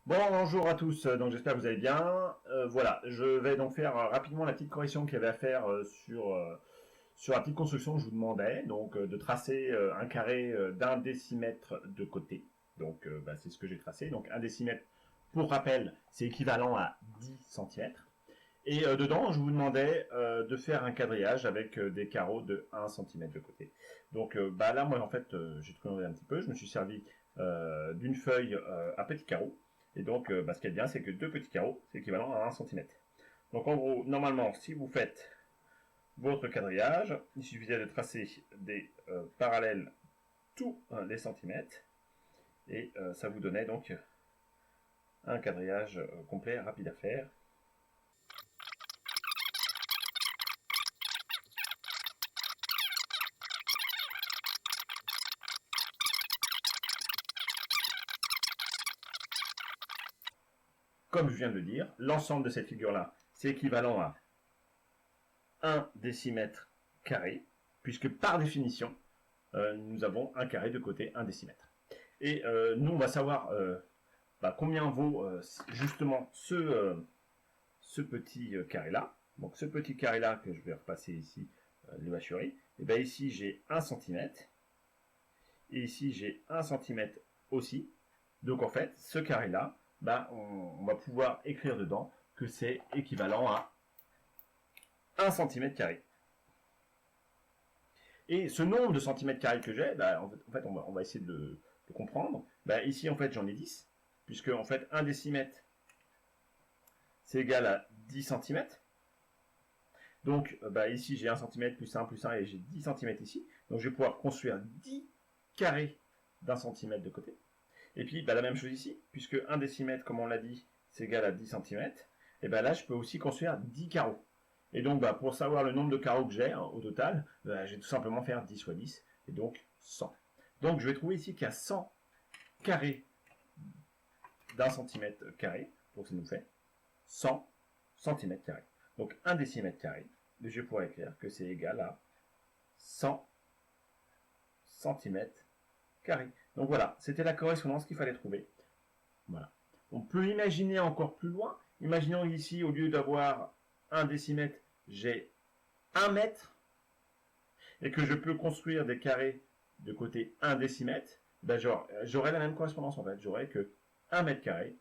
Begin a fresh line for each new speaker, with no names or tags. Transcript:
Bonjour à tous, donc j'espère que vous allez bien. Voilà, je vais donc faire rapidement la petite correction qu'il y avait à faire sur la petite construction que je vous demandais, donc de tracer un carré d'un décimètre de côté. Donc c'est ce que j'ai tracé. Donc un décimètre, pour rappel, c'est équivalent à 10 centimètres. Et dedans, je vous demandais de faire un quadrillage avec des carreaux de 1 cm de côté. Donc là, moi, en fait, j'ai trouvé un petit peu. Je me suis servi d'une feuille à petits carreaux. Et donc, ce qui est bien, c'est que deux petits carreaux, c'est équivalent à 1 cm. Donc, en gros, normalement, si vous faites votre quadrillage, il suffisait de tracer des parallèles tous les centimètres. Et ça vous donnait donc un quadrillage complet, rapide à faire. Comme je viens de le dire, l'ensemble de cette figure-là, c'est équivalent à 1 décimètre carré, puisque par définition, nous avons un carré de côté 1 décimètre. Et nous, on va savoir combien vaut justement ce petit carré-là. Donc ce petit carré-là que je vais repasser ici, le hachurie, et bien ici j'ai 1 cm, et ici j'ai 1 cm aussi. Donc en fait, ce carré-là, on va pouvoir écrire dedans que c'est équivalent à 1 cm carré. Et ce nombre de centimètres carrés que j'ai, en fait on va essayer de le comprendre. Ici, en fait, j'en ai 10, puisque en fait, 1 décimètre, c'est égal à 10 cm. Donc, ici, j'ai 1 cm plus 1 plus 1, et j'ai 10 cm ici. Donc, je vais pouvoir construire 10 carrés d'un centimètre de côté. Et puis, la même chose ici, puisque 1 décimètre, comme on l'a dit, c'est égal à 10 cm. Et là, je peux aussi construire 10 carreaux. Et donc, pour savoir le nombre de carreaux que j'ai au total, je vais tout simplement faire 10 fois 10, et donc 100. Donc, je vais trouver ici qu'il y a 100 carrés d'un centimètre carré, donc ça nous fait 100 centimètres carrés. Donc 1 décimètre carré, je pourrais écrire que c'est égal à 100 centimètres carrés. Donc voilà, c'était la correspondance qu'il fallait trouver. Voilà. On peut imaginer encore plus loin. Imaginons ici, au lieu d'avoir 1 décimètre, j'ai 1 mètre, et que je peux construire des carrés de côté 1 décimètre, j'aurai la même correspondance en fait. J'aurai que 1 mètre carré